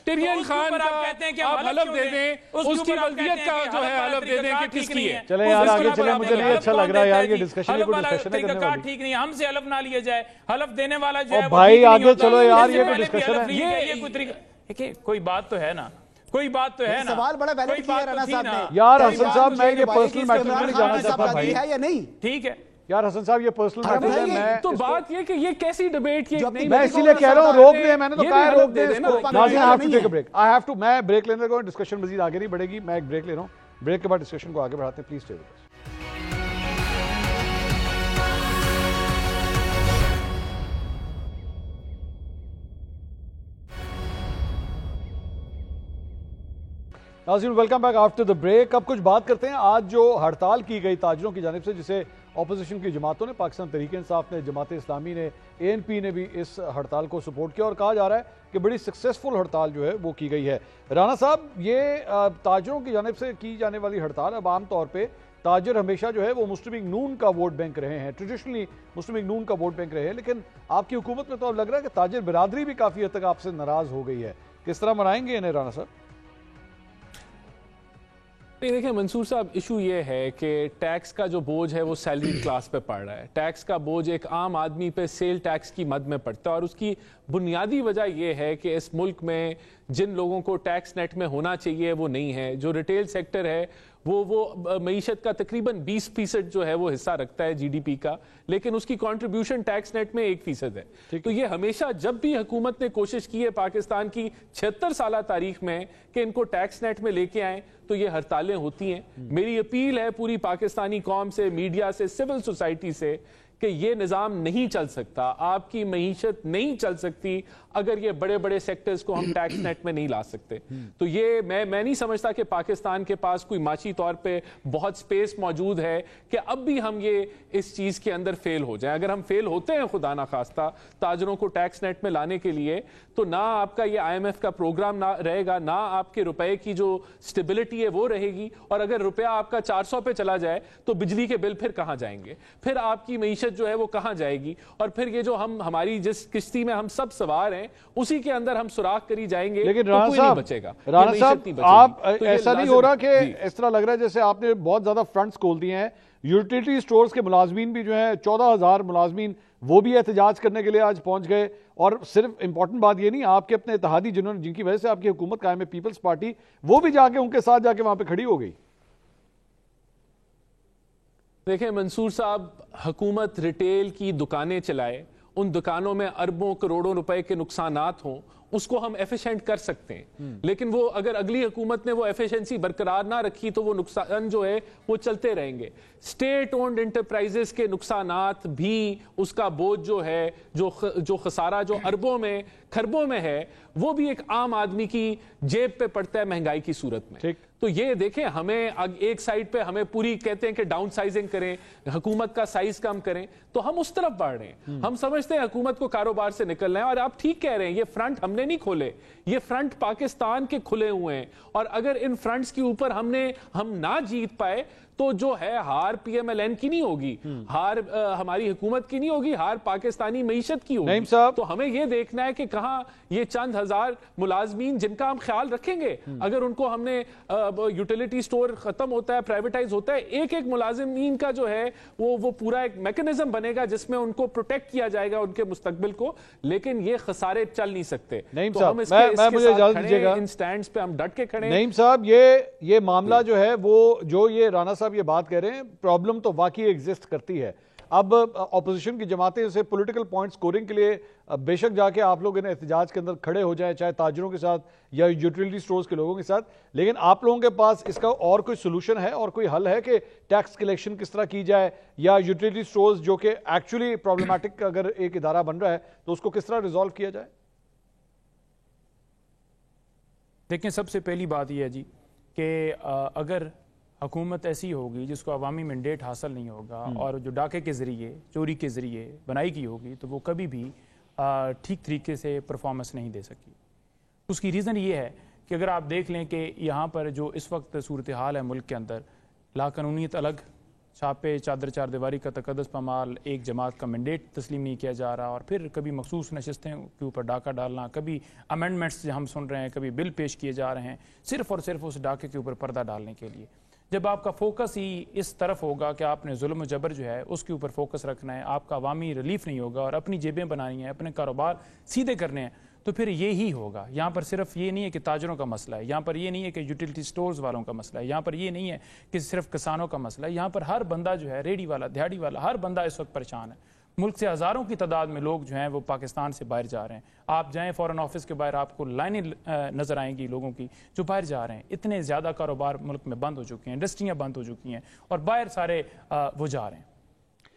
ٹیرین خان کا آپ حلف دے دیں, اس کی بلدیت کا جو ہے حلف دے دیں کہ کس کی ہے. چلیں یار آگے چلیں, مجھے نہیں اچھا لگ رہا ہے یار یہ ڈسکشن, یہ کوئی ڈسکشن ہے کرنے والی. ٹھیک نہیں, ہم سے حلف نہ لیا جائے. حلف دینے والا جو ہے بھائی آگے چلو یار, یہ کوئی ڈسکشن ہے. یہ کوئی طریقہ, کوئی بات تو ہے نا, کوئی بات تو ہے نا. سوال بڑا ویلڈ کیا رانا صاحب نے. یار حسن صاحب میں یہ پرسنل میٹر میں نہیں جانا چاہتا بھائی, ہے یا نہیں. ٹھیک ہے یار حسن صاحب یہ پرسنل میٹر ہے. میں تو بات یہ کہ یہ کیسی ڈیبیٹ کی, میں اسی لیے کہہ رہا ہوں روک دیں, میں نے تو کہا ہے روک دیں اس کو. ناظرین I have to take a break. I have to, میں بریک لینے کو, ڈسکشن مزید آگے نہیں بڑھے گی. میں ایک بریک لے رہا ہوں, بریک کے بعد ڈسکشن کو آگے بڑھاتے ہیں. Please stay with us. ناظرین welcome back after the break. اب کچھ بات کرتے ہیں آج جو ہڑتال کی گئی تاجروں کی جانب سے, جسے اپوزیشن کی جماعتوں نے, پاکستان تحریک انصاف نے, جماعت اسلامی نے, ANP نے بھی اس ہڑتال کو سپورٹ کیا, اور کہا جا رہا ہے کہ بڑی سکسیسفل ہڑتال جو ہے وہ کی گئی ہے. رانا صاحب یہ تاجروں کی جانب سے کی جانے والی ہڑتال, اب عام طور پہ تاجر ہمیشہ جو ہے وہ مسلم لیگ نون کا ووٹ بینک رہے ہیں, ٹریڈیشنلی مسلم لیگ نون کا ووٹ بینک رہے ہیں, لیکن آپ کی حکومت میں تو اب لگ رہا ہے کہ تاجر برادری بھی کافی حد تک آپ سے ناراض ہو گئی ہے. کس طرح منائیں گے انہیں رانا صاحب؟ دیکھیں منصور صاحب, ایشو یہ ہے کہ ٹیکس کا جو بوجھ ہے وہ سیلری کلاس پہ پڑ رہا ہے. ٹیکس کا بوجھ ایک عام آدمی پہ سیل ٹیکس کی مد میں پڑتا ہے, اور اس کی بنیادی وجہ یہ ہے کہ اس ملک میں جن لوگوں کو ٹیکس نیٹ میں ہونا چاہیے وہ نہیں ہے. جو ریٹیل سیکٹر ہے وہ معیشت کا تقریباً 20% جو ہے وہ حصہ رکھتا ہے GDP کا, لیکن اس کی کنٹریبیوشن ٹیکس نیٹ میں 1% ہے. تو یہ ہمیشہ جب بھی حکومت نے کوشش کی ہے پاکستان کی 76 سالہ تاریخ میں کہ ان کو ٹیکس نیٹ میں لے کے آئیں, تو یہ ہڑتالیں ہوتی ہیں. میری اپیل ہے پوری پاکستانی قوم سے, میڈیا سے, سول سوسائٹی سے, کہ یہ نظام نہیں چل سکتا, آپ کی معیشت نہیں چل سکتی اگر یہ بڑے بڑے سیکٹرز کو ہم ٹیکس نیٹ میں نہیں لا سکتے. تو یہ میں نہیں سمجھتا کہ پاکستان کے پاس کوئی معاشی طور پہ بہت سپیس موجود ہے کہ اب بھی ہم یہ اس چیز کے اندر فیل ہو جائیں. اگر ہم فیل ہوتے ہیں خدا نخواستہ تاجروں کو ٹیکس نیٹ میں لانے کے لیے, تو نہ آپ کا یہ IMF کا پروگرام نہ رہے گا, نہ آپ کے روپے کی جو سٹیبلٹی ہے وہ رہے گی, اور اگر روپیہ آپ کا 400 پہ چلا جائے تو بجلی کے بل پھر کہاں جائیں گے, پھر آپ کی معیشت جو ہے وہ کہاں جائے گی, اور پھر یہ جو ہماری جس کشتی میں ہم سب سوار ہیں اسی کے اندر ہم سوراخ کری جائیں گے, لیکن تو کوئی نہیں بچے گا. رانا صاحب آپ ایسا نہیں ہو رہا کہ اس طرح لگ رہا ہے جیسے آپ نے بہت زیادہ فرنٹس کھول دیے ہیں, یوٹیلیٹی سٹورز کے ملازمین بھی جو ہیں 14,000 ملازمین وہ بھی احتجاج کرنے کے لیے آج پہنچ گئے, اور صرف امپورٹنٹ بات یہ نہیں, آپ کے اپنے اتحادی جن کی وجہ سے آپ کی حکومت قائم ہے, پیپلز پارٹی, وہ بھی جا کے ان کے ساتھ جا کے وہاں پہ کھڑی ہو گئی. دیکھیں منصور صاحب, حکومت ریٹیل کی دکانیں چلائے, ان دکانوں میں اربوں کروڑوں روپے کے نقصانات ہوں, اس کو ہم ایفیشنٹ کر سکتے ہیں, لیکن وہ اگر اگلی حکومت نے وہ ایفیشنسی برقرار نہ رکھی تو وہ نقصان جو ہے وہ چلتے رہیں گے. سٹیٹ اونڈ انٹرپرائزز کے نقصانات بھی, اس کا بوجھ جو ہے, جو خسارہ جو اربوں میں کھربوں میں ہے, وہ بھی ایک عام آدمی کی جیب پہ پڑتا ہے مہنگائی کی صورت میں. تو یہ دیکھیں, ہمیں ایک سائیڈ پہ ہمیں پوری کہتے ہیں کہ ڈاؤن سائزنگ کریں, حکومت کا سائز کم کریں, تو ہم اس طرف بڑھ رہے ہیں. ہم سمجھتے ہیں حکومت کو کاروبار سے نکلنا ہے, اور آپ ٹھیک کہہ رہے ہیں, یہ فرنٹ ہم نے نہیں کھولے, یہ فرنٹ پاکستان کے کھلے ہوئے ہیں, اور اگر ان فرنٹس کے اوپر ہم نہ جیت پائے تو جو ہے ہار PMLN کی نہیں ہوگی, ہار ہماری حکومت کی نہیں ہوگی, ہار پاکستانی معیشت کی ہوگی. تو ہمیں یہ دیکھنا ہے کہ کہاں یہ چند ہزار ملازمین جن کا ہم خیال رکھیں گے, اگر ان کو ہم نے یوٹیلیٹی سٹور ختم ہوتا ہے, پرائیویٹائز ہوتا ہے, ایک ایک ملازمین کا جو ہے وہ پورا ایک میکنزم بنے گا جس میں ان کو پروٹیکٹ کیا جائے گا ان کے مستقبل کو, لیکن یہ خسارے چل نہیں سکتے. تو ہم اس کے ساتھ کھڑے, ان سٹینڈز پہ ہم ڈٹ کے کھڑے. نعیم صاحب, یہ معاملہ جو ہے وہ جو یہ رانا صاحب یہ بات کہہ رہے ہیں, پرابلم تو واقعی ایگزسٹ کرتی ہے. اب اپوزیشن کی جماعتیں اسے پولیٹیکل پوائنٹ سکورنگ کے لیے بے شک جا کے آپ لوگ انہیں احتجاج کے اندر کھڑے ہو جائیں, چاہے تاجروں کے ساتھ یا یوٹیلیٹی سٹورز کے لوگوں کے ساتھ, لیکن آپ لوگوں کے پاس اس کا اور کوئی سولوشن ہے, اور کوئی حل ہے کہ ٹیکس کلیکشن کس طرح کی جائے, یا یوٹیلیٹی سٹورز جو کہ ایکچولی پرابلمٹک اگر ایک ادارہ بن رہا ہے تو اس کو کس طرح ریزالو کیا جائے؟ دیکھیں, سب سے پہلی بات یہ ہے جی کہ اگر حکومت ایسی ہوگی جس کو عوامی مینڈیٹ حاصل نہیں ہوگا, اور جو ڈاکے کے ذریعے, چوری کے ذریعے بنائی کی ہوگی, تو وہ کبھی بھی ٹھیک طریقے سے پرفارمنس نہیں دے سکی. اس کی ریزن یہ ہے کہ اگر آپ دیکھ لیں کہ یہاں پر جو اس وقت صورتحال ہے ملک کے اندر، لاقانونیت الگ، چھاپے، چادر چار دیواری کا تقدس پامال، ایک جماعت کا مینڈیٹ تسلیم نہیں کیا جا رہا، اور پھر کبھی مخصوص نشستیں کے اوپر ڈاکہ ڈالنا، کبھی امینڈمنٹس ہم سن رہے ہیں، کبھی بل پیش کیے جا رہے ہیں صرف اور صرف اس ڈاکے کے اوپر پردہ ڈالنے کے لیے۔ جب آپ کا فوکس ہی اس طرف ہوگا کہ آپ نے ظلم و جبر جو ہے اس کے اوپر فوکس رکھنا ہے، آپ کا عوامی ریلیف نہیں ہوگا اور اپنی جیبیں بنانی ہیں، اپنے کاروبار سیدھے کرنے ہیں، تو پھر یہی ہوگا۔ یہاں پر صرف یہ نہیں ہے کہ تاجروں کا مسئلہ ہے، یہاں پر یہ نہیں ہے کہ یوٹیلیٹی سٹورز والوں کا مسئلہ ہے، یہاں پر یہ نہیں ہے کہ صرف کسانوں کا مسئلہ ہے، یہاں پر ہر بندہ جو ہے، ریڑھی والا، دہاڑی والا، ہر بندہ اس وقت پریشان ہے۔ ملک سے ہزاروں کی تعداد میں لوگ جو ہیں وہ پاکستان سے باہر جا رہے ہیں۔ آپ جائیں فورن آفس کے باہر، آپ کو لائنیں نظر آئیں گی لوگوں کی جو باہر جا رہے ہیں۔ اتنے زیادہ کاروبار ملک میں بند ہو چکے ہیں، انڈسٹریاں بند ہو چکی ہیں اور باہر سارے وہ جا رہے ہیں۔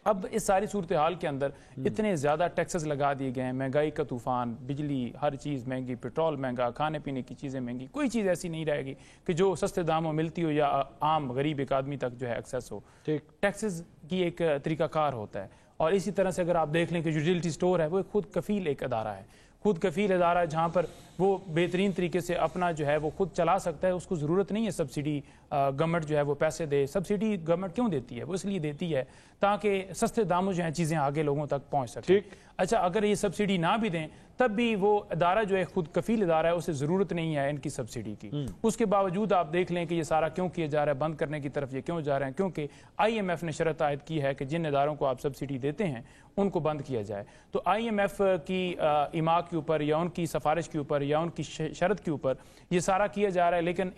اب اس ساری صورتحال کے اندر اتنے زیادہ ٹیکسز لگا دیے گئے ہیں، مہنگائی کا طوفان، بجلی، ہر چیز مہنگی، پیٹرول مہنگا، کھانے پینے کی چیزیں مہنگی، کوئی چیز ایسی نہیں رہے گی کہ جو سستے داموں ملتی ہو یا عام غریب ایک آدمی تک جو ہے ایکسیس ہو۔ ٹیکسز کی ایک طریقہ کار ہوتا ہے، اور اسی طرح سے اگر آپ دیکھ لیں کہ یوٹیلیٹی سٹور ہے وہ خود کفیل ایک ادارہ ہے، خود کفیل ادارہ ہے جہاں پر وہ بہترین طریقے سے اپنا جو ہے وہ خود چلا سکتا ہے، اس کو ضرورت نہیں ہے سبسڈی گورنمنٹ جو ہے وہ پیسے دے۔ سبسڈی گورنمنٹ کیوں دیتی ہے؟ وہ اس لیے دیتی ہے تاکہ سستے داموں جو ہیں چیزیں آگے لوگوں تک پہنچ سکیں۔ اچھا، اگر یہ سبسڈی نہ بھی دیں تب بھی وہ ادارہ جو ہے خود کفیل ادارہ ہے، اسے ضرورت نہیں ہے ان کی سبسڈی کی۔ اس کے باوجود آپ دیکھ لیں کہ یہ سارا کیوں کیا جا رہا ہے، بند کرنے کی طرف یہ کیوں جا رہے ہیں؟ کیونکہ آئی ایم ایف نے شرط عائد کی ہے کہ جن اداروں کو آپ سبسڈی دیتے ہیں ان کو بند کیا جائے۔ تو آئی ایم ایف کی ایما کے اوپر یا ان کی سفارش کے اوپر یا ان کی شرط کے اوپر یہ سارا کیا جا رہا ہے، لیکن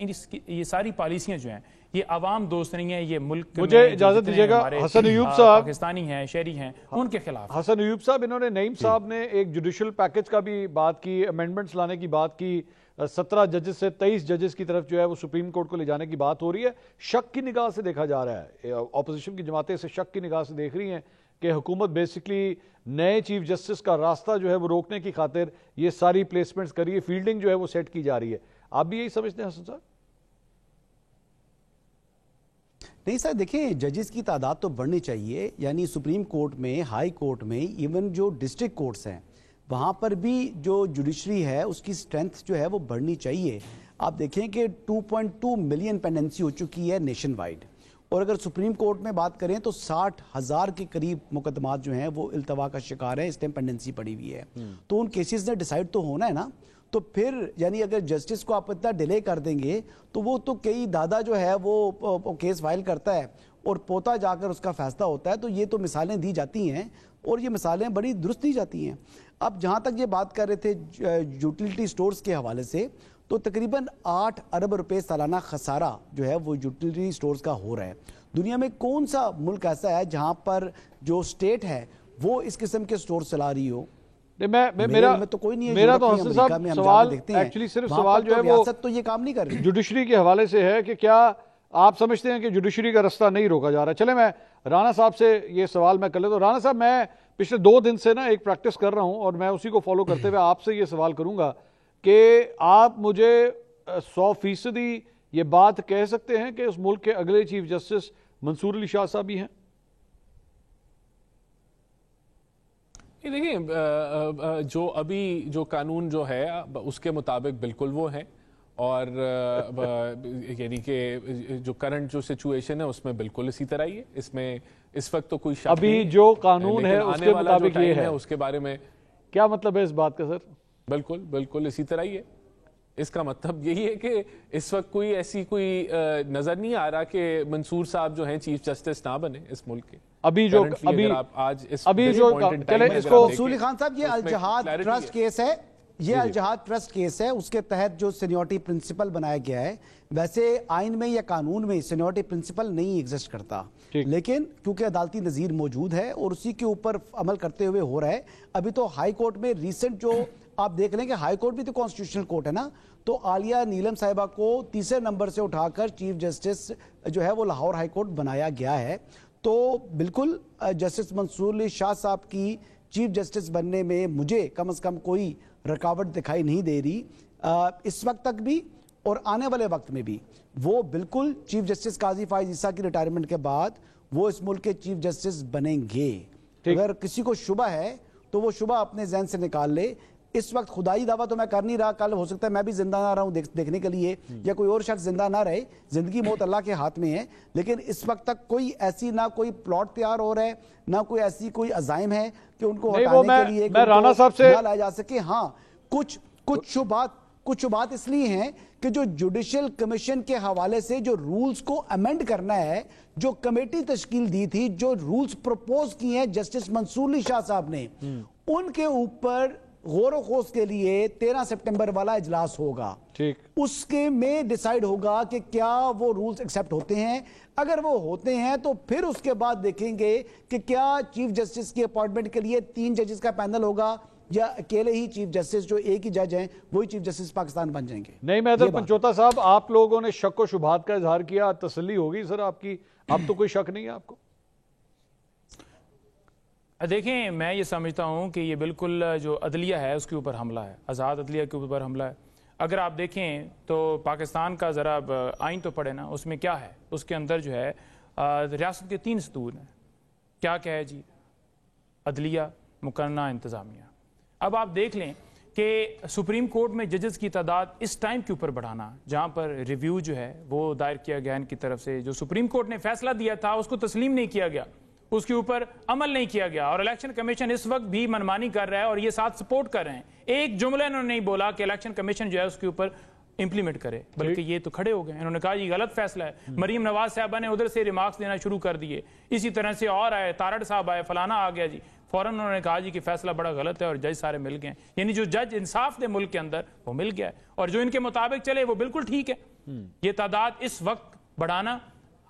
یہ ساری پالیسیاں جو ہیں یہ عوام دوست نہیں ہیں، یہ ملک مجھے اجازت دیجیے گا حسن ایوب صاحب، پاکستانی ہیں، شہری ہیں، ان کے خلاف۔ حسن ایوب صاحب، انہوں نے نعیم صاحب نے ایک جوڈیشل پیکج کا بھی بات کی، امینڈمنٹس لانے کی بات کی، 17 ججز سے 23 ججز کی طرف جو ہے وہ سپریم کورٹ کو لے جانے کی بات ہو رہی ہے۔ شک کی نگاہ سے دیکھا جا رہا ہے، اپوزیشن کی جماعتیں اسے شک کی نگاہ سے دیکھ رہی ہیں کہ حکومت بیسکلی نئے چیف جسٹس کا راستہ جو ہے وہ روکنے کی خاطر یہ ساری پلیسمنٹس کر رہی ہے، فیلڈنگ جو ہے وہ سیٹ کی جا رہی ہے۔ آپ بھی یہی سمجھتے ہیں حسن صاحب؟ نہیں سر، دیکھیں ججز کی تعداد تو بڑھنی چاہیے، یعنی سپریم کورٹ میں، ہائی کورٹ میں، ایون جو ڈسٹرکٹ کورٹس ہیں وہاں پر بھی جو جوڈیشری ہے اس کی سٹرینتھ جو ہے وہ بڑھنی چاہیے۔ آپ دیکھیں کہ 2.2 ملین پینڈنسی ہو چکی ہے نیشن وائڈ، اور اگر سپریم کورٹ میں بات کریں تو 60,000 کے قریب مقدمات جو ہیں وہ التوا کا شکار ہیں، اس ٹائم پینڈنسی پڑی ہوئی ہے۔ تو ان کیسز نے ڈیسائیڈ تو ہونا ہے نا، تو پھر یعنی اگر جسٹس کو آپ اتنا ڈیلے کر دیں گے تو وہ تو کئی دادا جو ہے وہ کیس فائل کرتا ہے اور پوتا جا کر اس کا فیصلہ ہوتا ہے، تو یہ تو مثالیں دی جاتی ہیں اور یہ مثالیں بڑی درست دی جاتی ہیں۔ اب جہاں تک یہ بات کر رہے تھے یوٹیلیٹی سٹورز کے حوالے سے، تو تقریباً 8 ارب روپے سالانہ خسارہ جو ہے وہ یوٹیلیٹی سٹورز کا ہو رہا ہے۔ دنیا میں کون سا ملک ایسا ہے جہاں پر جو سٹیٹ ہے وہ اس قسم کے سٹور چلا رہی ہو؟ میرا تو حسن صاحب سوال ایکچولی صرف سوال جو ہے وہ تو یہ کام نہیں کر رہی جوڈیشری کے حوالے سے ہے کہ کیا آپ سمجھتے ہیں کہ جوڈیشری کا راستہ نہیں روکا جا رہا؟ چلے میں رانا صاحب سے یہ سوال میں کر لیتا ہوں۔ رانا صاحب، میں پچھلے 2 دن سے نا ایک پریکٹس کر رہا ہوں اور میں اسی کو فالو کرتے ہوئے آپ سے یہ سوال کروں گا کہ آپ مجھے 100% یہ بات کہہ سکتے ہیں کہ اس ملک کے اگلے چیف جسٹس منصور علی شاہ صاحب ہی ہیں؟ دیکھیں، جو ابھی جو قانون جو ہے اس کے مطابق بالکل وہ ہے، اور یعنی کہ جو کرنٹ جو سچویشن ہے اس میں بالکل اسی طرح ہی ہے، اس میں اس وقت تو کوئی شک ابھی نہیں، جو قانون ہے اس کے مطابق یہ ہے، اس کے بارے میں کیا مطلب ہے اس بات کا سر؟ بالکل اسی طرح ہی ہے۔ اس کا مطلب یہی ہے کہ اس وقت کوئی ایسی کوئی نظر نہیں آ رہا کہ منصور صاحب جو ہیں چیف جسٹس نہ بنے اس ملک کے۔ منصور خان صاحب، یہ الجہاد ٹرسٹ کیس ہے، یہ الجہاد ٹرسٹ کیس ہے، اس کے تحت جو سینیورٹی پرنسپل بنایا گیا ہے، ویسے آئین میں یا قانون میں سینیورٹی پرنسپل نہیں ایگزسٹ کرتا، لیکن کیونکہ عدالتی نظیر موجود ہے اور اسی کے اوپر عمل کرتے ہوئے ہو رہا ہے۔ ابھی تو ہائی کورٹ میں ریسنٹ جو آپ دیکھ لیں کہ ہائی کورٹ بھی تو کانسٹیٹیوشنل کورٹ ہے نا، تو عالیہ نیلم صاحبہ کو 3رے نمبر سے اٹھا کر چیف جسٹس جو ہے وہ لاہور ہائی کورٹ بنایا گیا ہے۔ تو بالکل جسٹس منصور علی شاہ صاحب کی چیف جسٹس بننے میں مجھے کم از کم کوئی رکاوٹ دکھائی نہیں دے رہی، اس وقت تک بھی اور آنے والے وقت میں بھی۔ وہ بالکل چیف جسٹس قاضی فائز عیسیٰ کی ریٹائرمنٹ کے بعد وہ اس ملک کے چیف جسٹس بنیں گے۔ اگر کسی کو شبہ ہے تو وہ شبہ اپنے ذہن سے نکال لے۔ اس وقت خدائی دعویٰ تو میں کر نہیں رہا, کل ہو سکتا ہے میں بھی زندہ نہ رہا ہوں دیکھنے کے لیے, یا کوئی اور شخص زندہ نہ رہے, زندگی موت اللہ کے ہاتھ میں ہے, لیکن اس وقت تک کوئی ایسی نہ کوئی پلاٹ تیار ہو رہا ہے, نہ کوئی ایسی کوئی عزائم ہے کہ ان کو ہٹانے کے لیے رانا صاحب سے لایا جا سکے. ہاں کچھ شبہات اس لیے ہیں کہ جو جوڈیشل کمیشن کے حوالے سے جو رولز کو امینڈ کرنا ہے, جو کمیٹی تشکیل دی تھی, جو رولز پروپوز کیے ہیں جسٹس منصور علی شاہ صاحب نے, ان کے اوپر غور و خوض کے لیے 13 سپٹمبر والا اجلاس ہوگا. اس کے میں ڈیسائیڈ ہوگا کہ کیا وہ رولز ایکسیپٹ ہوتے ہیں. اگر وہ ہوتے ہیں تو پھر اس کے بعد دیکھیں گے کہ کیا چیف جسٹس کی اپوائنٹمنٹ کے لیے 3 ججز کا پینل ہوگا, یا اکیلے ہی چیف جسٹس جو ایک ہی جج ہیں وہی چیف جسٹس پاکستان بن جائیں گے. نہیں مہدر پنچوتا صاحب, آپ لوگوں نے شک و شبہات کا اظہار کیا, تسلی ہوگی سر آپ کی, اب تو کوئی شک نہیں ہے آپ کو؟ دیکھیں میں یہ سمجھتا ہوں کہ یہ بالکل جو عدلیہ ہے اس کے اوپر حملہ ہے, آزاد عدلیہ کے اوپر حملہ ہے. اگر آپ دیکھیں تو پاکستان کا ذرا آئین تو پڑھے نا, اس میں کیا ہے, اس کے اندر جو ہے ریاست کے 3 ستون ہیں. کیا ہے جی؟ عدلیہ, مقننہ, انتظامیہ. اب آپ دیکھ لیں کہ سپریم کورٹ میں ججز کی تعداد اس ٹائم کے اوپر بڑھانا, جہاں پر ریویو جو ہے وہ دائر کیا گیا ان کی طرف سے, جو سپریم کورٹ نے فیصلہ دیا تھا اس کو تسلیم نہیں کیا گیا, اس کے اوپر عمل نہیں کیا گیا, اور الیکشن کمیشن اس وقت بھی منمانی کر رہا ہے اور یہ ساتھ سپورٹ کر رہے ہیں. ایک جملہ انہوں نے نہیں بولا کہ الیکشن کمیشن جو ہے اس کے اوپر امپلیمنٹ کرے, بلکہ یہ تو کھڑے ہو گئے, انہوں نے کہا یہ غلط فیصلہ ہے. مریم نواز صاحبہ نے ادھر سے ریمارکس دینا شروع کر دیے, اسی طرح سے اور آئے, تارڑ صاحب آئے, فلانا آ گیا جی, فوراً انہوں نے کہا جی کہ فیصلہ بڑا غلط ہے, اور جج سارے مل گئے. یعنی جو جج انصاف دے ملک کے اندر وہ مل گیا ہے, اور جو ان کے مطابق چلے وہ بالکل ٹھیک ہے. یہ تعداد اس وقت بڑھانا,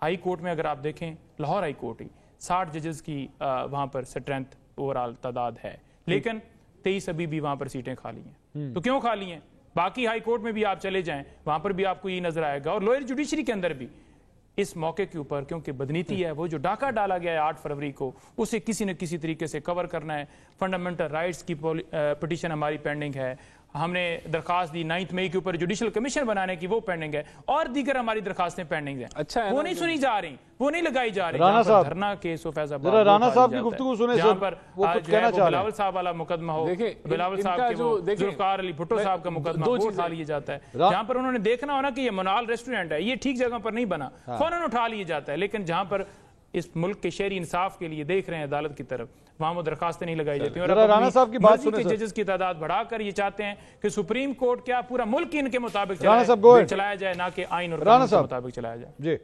ہائی کورٹ میں اگر آپ دیکھیں, لاہور ہائی کورٹ ہی 60 ججز کی وہاں پر سٹرینتھ اوورال تعداد ہے, لیکن 23 ابھی بھی وہاں پر سیٹیں خالی ہیں. تو کیوں خالی ہیں؟ باقی ہائی کورٹ میں بھی آپ چلے جائیں, وہاں پر بھی آپ کو یہ نظر آئے گا, اور لوئر جوڈیشری کے اندر بھی اس موقع کے اوپر, کیونکہ بدنیتی ہے, وہ جو ڈاکہ ڈالا گیا ہے 8 فروری کو, اسے کسی نہ کسی طریقے سے کور کرنا ہے. فنڈامنٹل رائٹس کی پٹیشن ہماری پینڈنگ ہے, ہم نے درخواست دی 9 مئی کے اوپر جوڈیشل کمیشن بنانے کی, وہ پینڈنگ ہے, اور دیگر ہماری درخواستیں پینڈنگ ہیں. اچھا, وہ نہیں سنی جا رہی, وہ نہیں لگائی جا رہی. رانا صاحب, دھرنا کیس و فیض آباد, رانا صاحب کی گفتگو سنیں, جہاں پر بلاول صاحب والا مقدمہ ہو, بلاول صاحب کے وہ ذوالفقار علی بھٹو صاحب کا مقدمہ وہ اٹھا لیا جاتا ہے. جہاں پر انہوں نے دیکھنا ہونا کہ یہ منال ریسٹورینٹ ہے, یہ ٹھیک جگہ پر نہیں بنا, فوراً اٹھا لیا جاتا ہے. لیکن جہاں پر اس ملک کے شہری انصاف کے لیے دیکھ رہے ہیں عدالت کی طرف, وہاں وہ درخواستیں نہیں لگائی جاتی. اور رانا صاحب کی بات سنیں, ججز کی تعداد بڑھا کر یہ چاہتے ہیں کہ سپریم کورٹ کیا پورا ملک ان کے مطابق چلایا جائے, نہ کہ آئین اور قانون کے مطابق چلایا جائے. جی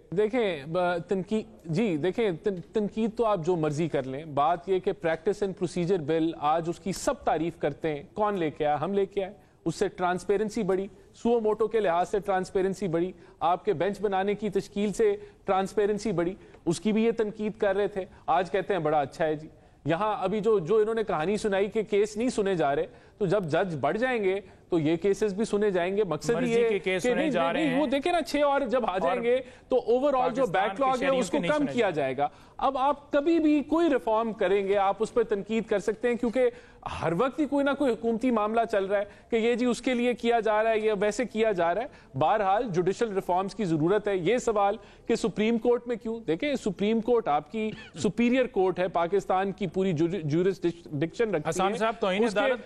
دیکھیں تنقید تو آپ جو مرضی کر لیں, بات یہ کہ پریکٹس اینڈ پروسیجر بل آج اس کی سب تعریف کرتے ہیں. کون لے کے آیا؟ ہم لے کے آئے. اس سے ٹرانسپیرنسی بڑی, سو موٹو کے لحاظ سے ٹرانسپیرنسی بڑی, آپ کے بینچ بنانے کی تشکیل سے ٹرانسپیرنسی بڑی. اس کی بھی یہ تنقید کر رہے تھے, آج کہتے ہیں بڑا اچھا ہے جی. یہاں ابھی جو انہوں نے کہانی سنائی کہ کیس نہیں سنے جا رہے, تو جب جج بڑھ جائیں گے تو یہ کیسز بھی سنے جائیں گے. مقصد یہ کہ وہ دیکھیں نا 6 اور جب آ جائیں گے تو اوور آل جو بیک لاگ ہے اس کو کم کیا جائے گا. اب آپ کبھی بھی کوئی ریفارم کریں گے آپ اس پہ تنقید کر سکتے ہیں, کیونکہ ہر وقت ہی کوئی نہ کوئی حکومتی معاملہ چل رہا ہے کہ یہ جی اس کے لیے کیا جا رہا ہے, یہ ویسے کیا جا رہا ہے. بہرحال جوڈیشل ریفارمز کی ضرورت ہے. یہ سوال کہ سپریم کورٹ میں کیوں, دیکھیں سپریم کورٹ آپ کی سپیریئر کورٹ ہے, پاکستان کی پوری جورسڈکشن رکھتی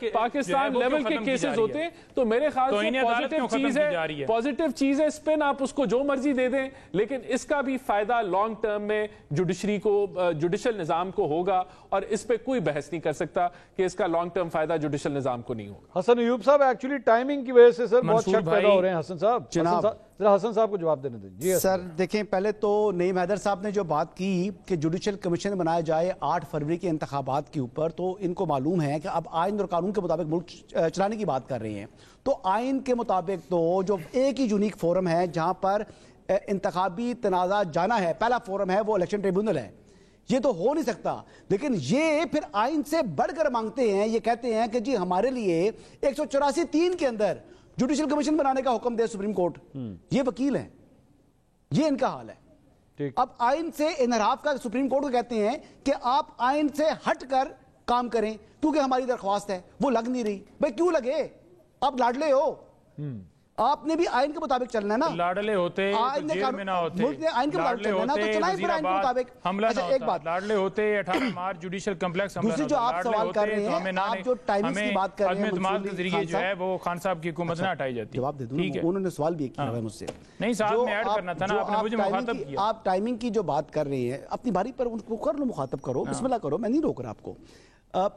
ہے, پاکستان لیول کے کیسز ہوتے ہیں, تو میرے خیال سے پازیٹیو چیز ہے. اس پہ آپ اس کو جو مرضی دے دیں, لیکن اس کا بھی فائدہ لانگ ٹرم میں جوڈیشری کو, جوڈیشل نظام کو ہوگا, اور اس پہ کوئی بحث نہیں کر سکتا کہ اس کا لانگ ٹرم فائدہ جوڈیشل نظام کو نہیں ہوگا. حسن ایوب صاحب, ایکچولی ٹائمنگ کی وجہ سے سر بہت شک پیدا ہو رہے ہیں. حسن صاحب, جناب ذرا حسن صاحب کو جواب دینے دیں. جی سر دیکھیں, پہلے تو نعیم حیدر صاحب نے جو بات کی کہ جوڈیشل کمیشن بنایا جائے 8 فروری کے انتخابات کے اوپر, تو ان کو معلوم ہے کہ اب آئین اور قانون کے مطابق ملک چلانے کی بات کر رہے ہیں. تو آئین کے مطابق تو جو ایک ہی یونیک فورم ہے جہاں پر انتخابی تنازع جانا ہے, پہلا فورم ہے وہ الیکشن ٹریبیونل ہے. یہ تو ہو نہیں سکتا, لیکن یہ پھر آئین سے بڑھ کر مانگتے ہیں. یہ کہتے ہیں کہ جی ہمارے لیے 184(3) کے اندر جوڈیشل کمیشن بنانے کا حکم دے سپریم کورٹ. یہ وکیل ہیں, یہ ان کا حال ہے. اب آئین سے انحراف کا سپریم کورٹ کو کہتے ہیں کہ آپ آئین سے ہٹ کر کام کریں, کیونکہ ہماری درخواست ہے وہ لگ نہیں رہی. بھائی کیوں لگے, آپ لاڈلے ہو. آپ نے بھی آئین کے مطابق چلنا ہے نا. لاڈلے ہوتے جیل میں نہ ہوتے, ملک نے آئین کے مطابق چلنا ہے نا, تو چلائیں پھر آئین کے مطابق. حملہ نہ ایک ہوتا, بات لاڈلے ہوتے 18 مارچ جوڈیشل کمپلیکس حملہ. دوسری جو آپ سوال کر رہے ہیں, آپ جو ٹائمنگز کی بات کر رہے ہیں, عدم اعتماد کے ذریعے جو ہے وہ خان صاحب کی حکومت نہ ہٹائی جاتی. جواب دے دوں, انہوں نے سوال بھی کیا ہے مجھ سے. نہیں صاحب میں ایڈ کرنا تھا نا, آپ نے مجھے مخاطب کیا. آپ ٹائمنگ کی جو بات کر رہے ہیں اپنی باری پر ان کو کر لو, مخاطب کرو, بسم اللہ کرو, میں نہیں روک رہا آپ کو.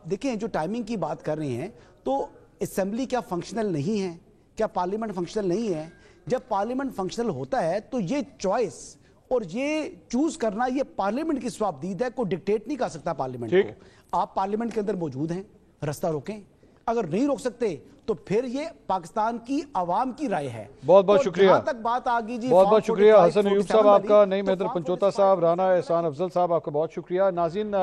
دیکھیں جو ٹائمنگ کی بات کر رہے ہیں, تو اسمبلی کیا فنکشنل نہیں ہے, کیا پارلیمنٹ فنکشنل نہیں ہے؟ جب پارلیمنٹ فنکشنل ہوتا ہے تو یہ چوائس اور یہ چوز کرنا یہ پارلیمنٹ کی سوابدید ہے, کوئی ڈکٹیٹ نہیں کر سکتا پارلیمنٹ کو. آپ پارلیمنٹ کے اندر موجود ہیں, رستہ روکیں, اگر نہیں روک سکتے تو پھر یہ پاکستان کی عوام کی رائے ہے. بہت بہت شکریہ, جہاں تک بات آگی جی, بہت بہت شکریہ حسن ایوب صاحب آپ کا, نعیم حیدر پنچوتا صاحب, رانا احسان افضل صاحب آپ کا بہت شکریہ. ناظرین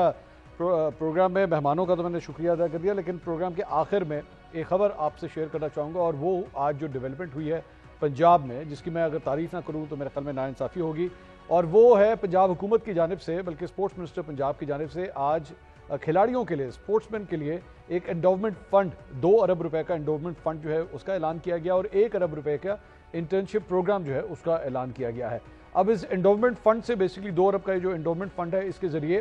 پروگرام میں مہمانوں کا تو میں نے شکریہ ادا کر دیا, لیکن پروگرام کے آخر میں ایک خبر آپ سے شیئر کرنا چاہوں گا, اور وہ آج جو ڈیولپمنٹ ہوئی ہے پنجاب میں, جس کی میں اگر تعریف نہ کروں تو میرے خیال میں ناانصافی ہوگی, اور وہ ہے پنجاب حکومت کی جانب سے, بلکہ اسپورٹس منسٹر پنجاب کی جانب سے آج کھلاڑیوں کے لیے, اسپورٹس مین کے لیے ایک انڈومنٹ فنڈ, 2 ارب روپے کا انڈومنٹ فنڈ جو ہے اس کا اعلان کیا گیا, اور 1 ارب روپے کا انٹرنشپ پروگرام جو ہے اس کا اعلان کیا گیا ہے. اب اس انڈومنٹ فنڈ سے بیسکلی 2 ارب کا جو انڈومنٹ فنڈ ہے, اس کے ذریعے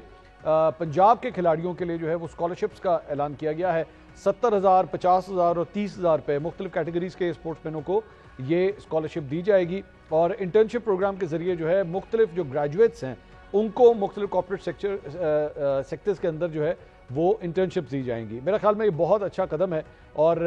پنجاب کے کھلاڑیوں کے لیے جو ہے وہ اسکالرشپس کا اعلان کیا گیا ہے. 70,000, 50,000 اور 30,000 روپے مختلف کیٹیگریز کے اسپورٹس مینوں کو یہ اسکالرشپ دی جائے گی, اور انٹرنشپ پروگرام کے ذریعے جو ہے مختلف جو گریجویٹس ہیں ان کو مختلف کارپوریٹ سیکٹرز کے اندر جو ہے وہ انٹرنشپ دی جائیں گی. میرا خیال میں یہ بہت اچھا قدم ہے, اور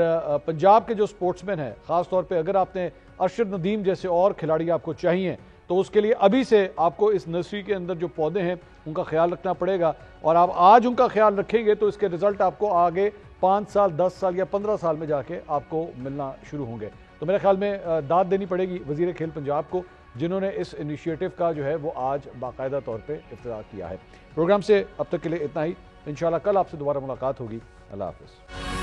پنجاب کے جو اسپورٹس مین ہیں, خاص طور پہ اگر آپ نے ارشد ندیم جیسے اور کھلاڑی آپ کو چاہیے, تو اس کے لیے ابھی سے آپ کو اس نرسری کے اندر جو پودے ہیں ان کا خیال رکھنا پڑے گا, اور آپ آج ان کا خیال رکھیں گے تو اس کے رزلٹ آپ کو آگے 5 سال, 10 سال یا 15 سال میں جا کے آپ کو ملنا شروع ہوں گے. تو میرے خیال میں داد دینی پڑے گی وزیر کھیل پنجاب کو, جنہوں نے اس انیشیٹو کا جو ہے وہ آج باقاعدہ طور پہ افتتاح کیا ہے. پروگرام سے اب تک کے لیے اتنا ہی, انشاءاللہ کل آپ سے دوبارہ ملاقات ہوگی. اللہ حافظ.